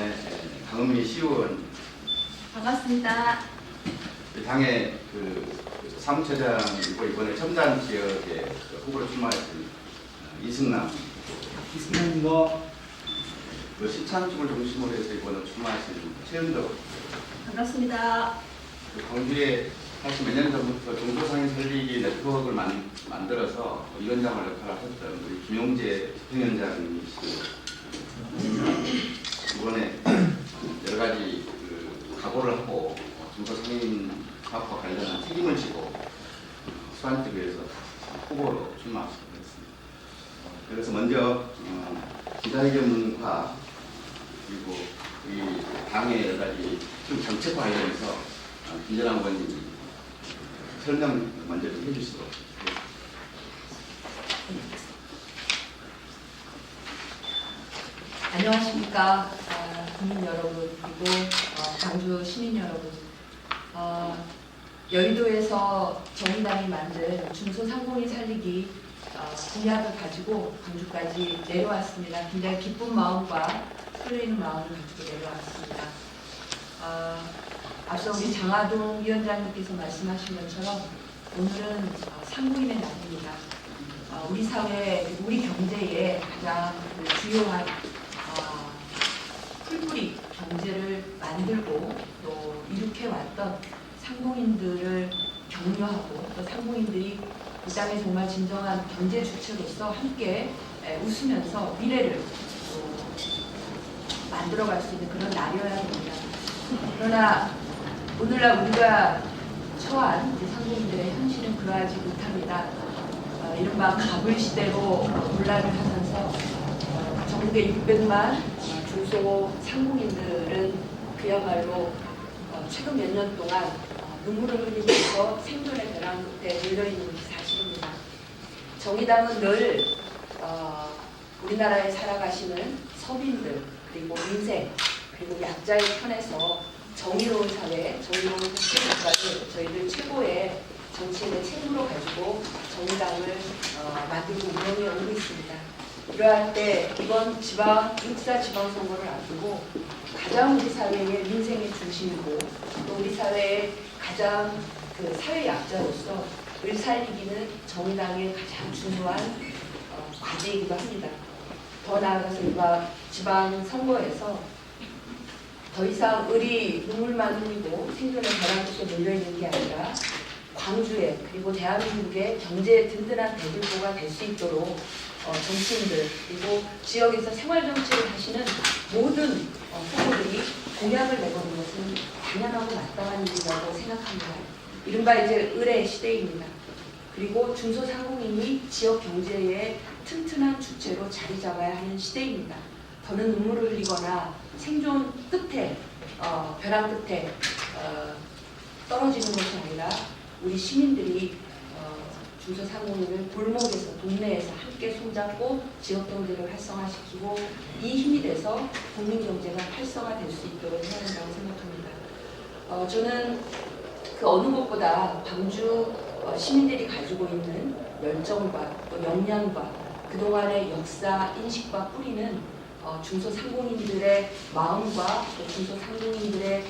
이번에 강은미 시의원 반갑습니다. 당의 사무처장이고 이번에 첨단 지역에 후보로 출마하신 이승남입니다. 시창 쪽을 중심으로 해서 이번에 출마하신 최은덕. 반갑습니다. 광주에 사실 몇 년 전부터 중소상인 살리기 네트워크를 만들어서 위원장을 역할을 하셨던 우리 김용재 집행위원장이시고 이번에 여러 가지 각오를 하고 중소상인 사업과 관련한 책임을 지고 수안특위에서 후보로 출마하셨습니다. 그래서 먼저 기자회견과 그리고 이 당의 여러 가지 정책과 관련해서 김재남 의원님이 설명 먼저 좀 해주시도록. 안녕하십니까 국민 여러분 그리고 광주 시민 여러분. 여의도에서 정의당이 만든 중소상공인 살리기 공약을 가지고 광주까지 내려왔습니다. 굉장히 기쁜 마음과 설레이는 마음을 가지고 내려왔습니다. 앞서 우리 장하동 위원장님께서 말씀하신 것처럼 오늘은 상공인의 날입니다. 우리 사회, 우리 경제에 가장 주요한 풀뿌리 경제를 만들고 또 일으켜왔던 상공인들을 격려하고 또 상공인들이 이 땅에 정말 진정한 경제 주체로서 함께 웃으면서 미래를 만들어갈 수 있는 그런 날이어야 합니다. 그러나 오늘날 우리가 처한 상공인들의 현실은 그러하지 못합니다. 이른바 가불 시대로 논란을 하면서 전국의 600만 중소 상공인들은 그야말로 최근 몇 년 동안 눈물을 흘리면서 생존의 벼랑 끝에 몰려있는 것이 사실입니다. 정의당은 늘 우리나라에 살아가시는 서민들 그리고 민생 그리고 약자의 편에서 정의로운 사회, 정의로운 국가를 저희들 최고의 정치인의 책무로 가지고 정의당을 만들고 운영해 오고 있습니다. 이러할 때 이번 육사 지방선거를 앞두고 가장 우리 사회의 민생의 중심이고 또 우리 사회의 가장 사회 약자로서 을 살리기는 정의당의 가장 중요한 과제이기도 합니다. 더 나아가서 이번 지방선거에서 더 이상 을이 눈물만 흘리고 생존의 벼랑 끝에 몰려있는 게 아니라 광주에 그리고 대한민국의 경제에 든든한 대들보가 될 수 있도록 정치인들 그리고 지역에서 생활정치를 하시는 모든 후보들이 공약을 내보는 것은 당연하고 마땅한 일이라고 생각합니다. 이른바 이제 을의 시대입니다. 그리고 중소상공인이 지역 경제의 튼튼한 주체로 자리 잡아야 하는 시대입니다. 더는 눈물을 흘리거나 생존 끝에 벼랑 끝에 떨어지는 것이 아니라 우리 시민들이 중소상공인을 골목에서 동네에서 함께 손잡고 지역 경제를 활성화시키고 이 힘이 돼서 국민 경제가 활성화될 수 있도록 해야 한다고 생각합니다. 저는 그 어느 것보다 광주 시민들이 가지고 있는 열정과 또 역량과 그동안의 역사 인식과 뿌리는 중소상공인들의 마음과 또 중소상공인들의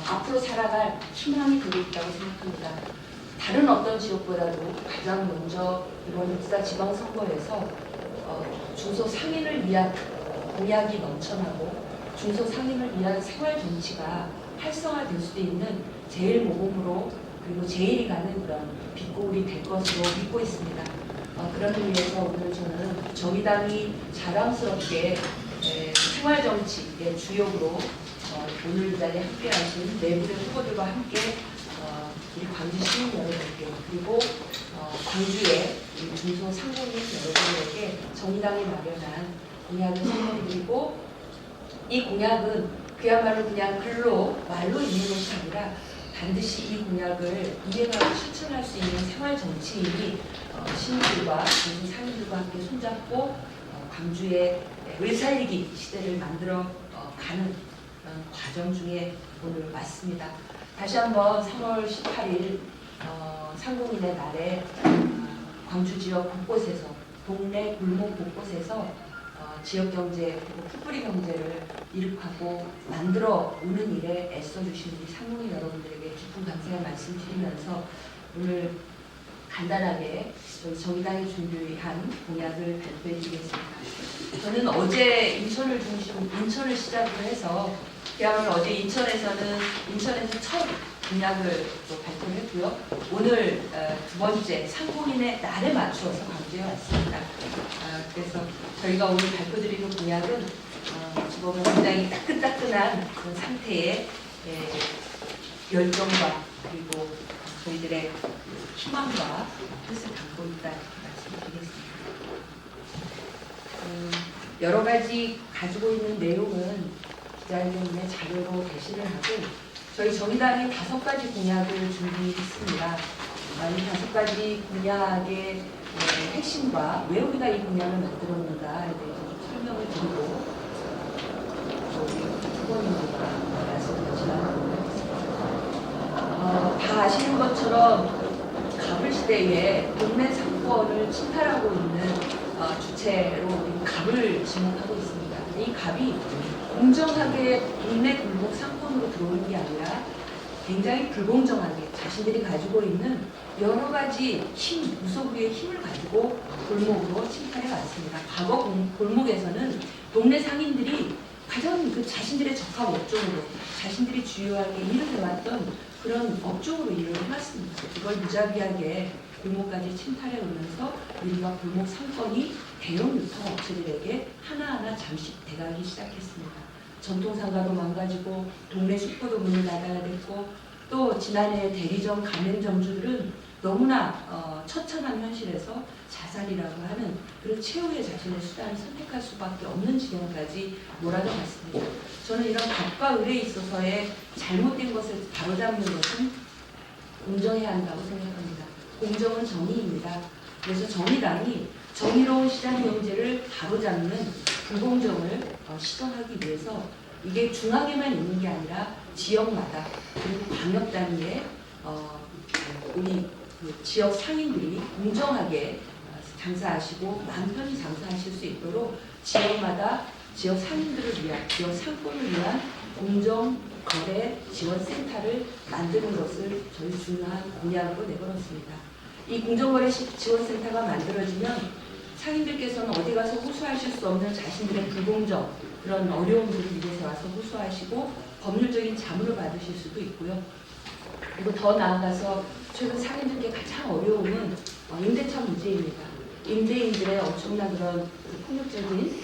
앞으로 살아갈 희망이 되고 있다고 생각합니다. 다른 어떤 지역보다도 가장 먼저 이번 육사 지방선거에서 중소상인을 위한 공약이 넘쳐나고 중소상인을 위한 생활정치가 활성화될 수 있는 제일 모범으로 그리고 제일이 가는 그런 빛고울이 될 것으로 믿고 있습니다. 그런 의미에서 오늘 저는 정의당이 자랑스럽게 생활정치의 주역으로 오늘 이 자리에 함께하신 네 분의 후보들과 함께 우리 광주 시민 여러분께 그리고 광주의 중소상공인 여러분에게 정의당이 마련한 공약을 설명드리고 이 공약은 그야말로 그냥 글로 말로 있는 것이 아니라 반드시 이 공약을 이행하고 실천할 수 있는 생활정치인이 시민들과 중소상인들과 함께 손잡고 광주의 을살리기 시대를 만들어 가는 그런 과정 중에 오늘 왔습니다. 다시 한번 3월 18일 상공인의 날에 광주 지역 곳곳에서 동네 골목 곳곳에서 지역 경제 그리고 풀뿌리 경제를 이룩하고 만들어 오는 일에 애써주신 우리 상공인 여러분들에게 깊은 감사의 말씀드리면서 오늘 간단하게 저희 정의당이 준비한 공약을 발표해드리겠습니다. 저는 어제 인천을 시작으로 해서 그야말로 어제 인천에서 첫 공약을 또 발표를 했고요. 오늘 두 번째 상공인의 날에 맞추어서 강조해 왔습니다. 그래서 저희가 오늘 발표드리는 공약은 지금은 굉장히 따끈따끈한 그런 상태의 열정과 그리고 저희들의 희망과 뜻을 담고 있다 말씀드리겠습니다. 여러 가지 가지고 있는 내용은 기자회견의 자료로 게시를 하고 저희 정의당이 5가지 공약을 준비했습니다. 이 5가지 공약의 핵심과 왜 우리가 이 공약을 만들었는가에 대해서 좀 설명을 드리고 후보님과 말씀을 같이 나눠보도록 하겠습니다. 다 아시는 것처럼 갑을 시대에 동네 상권을 침탈하고 있는 주체로 갑을 지목하고 있습니다. 이 갑이 공정하게 동네 골목 상권으로 들어오는 게 아니라 굉장히 불공정하게 자신들이 가지고 있는 여러 가지 무소불위의 힘을 가지고 골목으로 침탈해 왔습니다. 과거 골목에서는 동네 상인들이 가장 자신들의 적합 업종으로 자신들이 주요하게 일을 해왔던 그런 업종으로 일을 해왔습니다. 그걸 무자비하게 골목까지 침탈해 오면서 우리가 골목 상권이 대형 유통업체들에게 하나하나 잠식돼가기 시작했습니다. 전통상가도 망가지고 동네 슈퍼도 문을 닫아야 됐고 또 지난해 대리점 가맹점주들은 너무나 처참한 현실에서 자살이라고 하는 그런 최후의 자신의 수단을 선택할 수밖에 없는 지경까지 몰아넣었습니다. 저는 이런 갑과 을에 있어서의 잘못된 것을 바로잡는 것은 공정해야 한다고 생각합니다. 공정은 정의입니다. 그래서 정의당이 정의로운 시장 경제를 바로잡는 불공정을 시도하기 위해서 이게 중앙에만 있는 게 아니라 지역마다 그리고 광역 단위의 우리 지역 상인들이 공정하게 장사하시고 마음 편히 장사하실 수 있도록 지역마다 지역 상인들을 위한 지역 상권을 위한 공정 거래 지원센터를 만드는 것을 저희 중요한 공약으로 내걸었습니다. 이 공정거래 지원센터가 만들어지면 상인들께서는 어디 가서 호소하실 수 없는 자신들의 불공정 그런 어려움들을 이곳에 와서 호소하시고 법률적인 자문을 받으실 수도 있고요. 그리고 더 나아가서 최근 상인들께 가장 어려움은 임대차 문제입니다. 임대인들의 엄청난 그런 폭력적인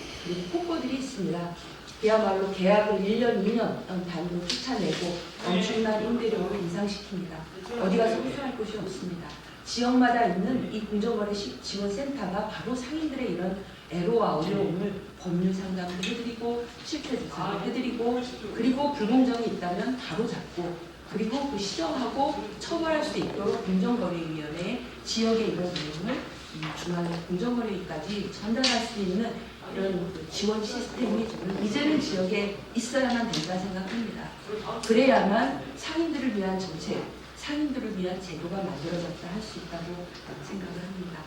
폭거들이 있습니다. 그야말로 계약을 1년, 2년 단위로 쫓아내고 엄청난 임대료를 인상시킵니다. 어디 가서 호소할 곳이 없습니다. 지역마다 있는 이 공정거래 지원센터가 바로 상인들의 이런 애로와 어려움을 법률 상담을 해드리고 실태 조사를 해드리고 그리고 불공정이 있다면 바로 잡고 그리고 그 시정하고 처벌할 수 있도록 공정거래위원회에 지역의 이런 내용을 중앙의 공정거래위까지 전달할 수 있는 이런 지원 시스템이 이제는 지역에 있어야만 된다 생각합니다. 그래야만 상인들을 위한 정책, 상인들을 위한 제도가 만들어졌다 할 수 있다고 생각을 합니다.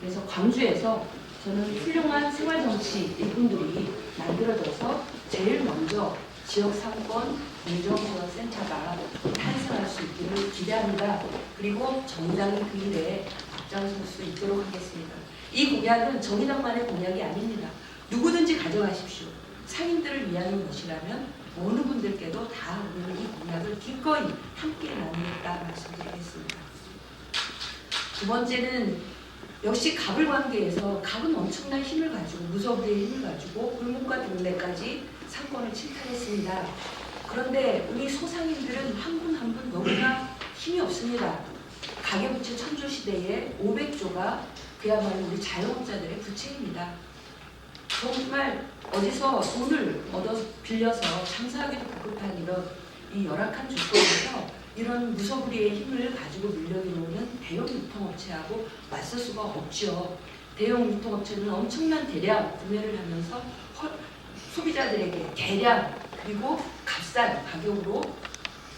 그래서 광주에서 저는 훌륭한 생활정치 일꾼들이 만들어져서 제일 먼저 지역상권 공정지원센터가 탄생할 수 있기를 기대합니다. 그리고 정의당이 그 일에 앞장설 수 있도록 하겠습니다. 이 공약은 정의당만의 공약이 아닙니다. 누구든지 가져가십시오. 상인들을 위한 것이라면 어느 분들께도 다 오늘 이 공약을 기꺼이 함께 나누겠다 말씀드리겠습니다. 두 번째는 역시 갑을 관계에서 갑은 엄청난 힘을 가지고 무소불위의 힘을 가지고 골목과 동네까지 상권을 침탈했습니다. 그런데 우리 소상인들은 한 분 한 분 너무나 힘이 없습니다. 가계부채 천조시대에 500조가 그야말로 우리 자영업자들의 부채입니다. 정말 어디서 돈을 빌려서 장사하기도 급급한 이런 이 열악한 조건에서 이런 무소불위의 힘을 가지고 밀려들어오는 대형 유통업체하고 맞설 수가 없죠. 대형 유통업체는 엄청난 대량 구매를 하면서 소비자들에게 대량 그리고 값싼 가격으로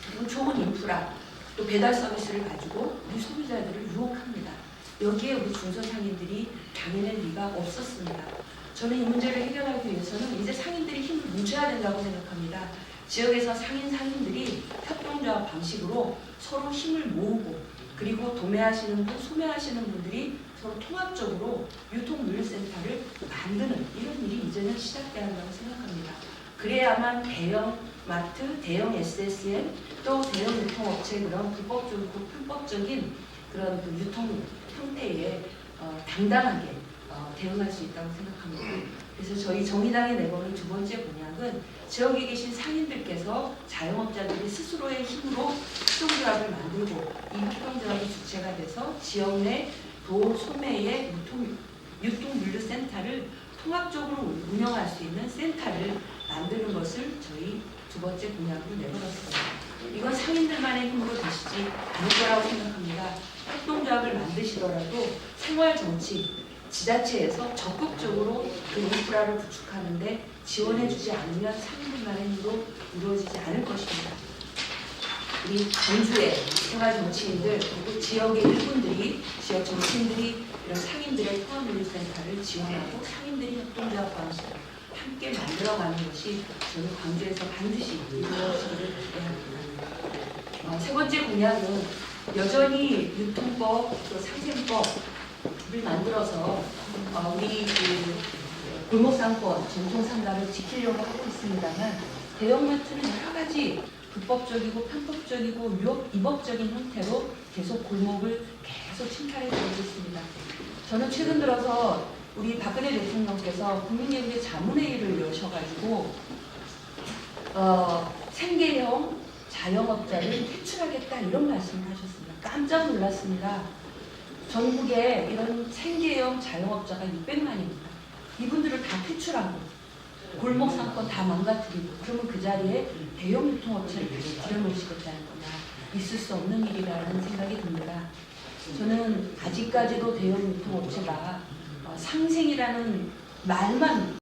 그리고 좋은 인프라 또 배달 서비스를 가지고 우리 소비자들을 유혹합니다. 여기에 우리 중소상인들이 당연할 리가 없었습니다. 저는 이 문제를 해결하기 위해서는 이제 상인들이 힘을 뭉쳐야 된다고 생각합니다. 지역에서 상인들이 협동조합 방식으로 서로 힘을 모으고 그리고 도매하시는 분, 소매하시는 분들이 서로 통합적으로 유통물류센터를 만드는 이런 일이 이제는 시작돼야 한다고 생각합니다. 그래야만 대형 마트, 대형 SSM, 또 대형 유통업체 그런 불법적이고 편법적인 그런 그 유통 형태에 당당하게 대응할 수 있다고 생각합니다. 그래서 저희 정의당이 내걸은 두 번째 공약은 지역에 계신 상인들께서 자영업자들이 스스로의 힘으로 협동조합을 만들고 이 협동조합이 주체가 돼서 지역 내 도 소매의 유통물류센터를 통합적으로 운영할 수 있는 센터를 만드는 것을 저희 두 번째 공약으로 내걸었습니다. 이건 상인들만의 힘으로 되시지 않을 거라고 생각합니다. 협동조합을 만드시더라도 생활정치, 지자체에서 적극적으로 그 인프라를 구축하는데 지원해주지 않으면 상인들만의 힘으로 이루어지지 않을 것입니다. 우리 전주의 생활정치인들 그리고 지역의 일꾼들이 지역 정치인들이 이런 상인들의 통합물류센터를 지원하고 상인들이 협동조합 방식을 함께 만들어가는 것이 저는 광주에서 반드시 이루어지기를 기대합니다. 세 번째 공약은 여전히 유통법, 또 상생법을 만들어서 우리 그 골목상권, 전통상가를 지키려고 하고 있습니다만 대형마트는 여러 가지 불법적이고 편법적이고 위법적인 형태로 계속 골목을 계속 침탈해 주고 있습니다. 저는 최근 들어서 우리 박근혜 대통령께서 국민예우의 자문회의를 여셔가지고 생계형 자영업자를 퇴출하겠다 이런 말씀을 하셨습니다. 깜짝 놀랐습니다. 전국에 이런 생계형 자영업자가 600만입니다. 이분들을 다 퇴출하고 골목 상권 다 망가뜨리고 그러면 그 자리에 대형 유통업체를 다시 들여놓으시겠다는 거냐. 있을 수 없는 일이라는 생각이 듭니다. 저는 아직까지도 대형 유통업체가 상생이라는 말만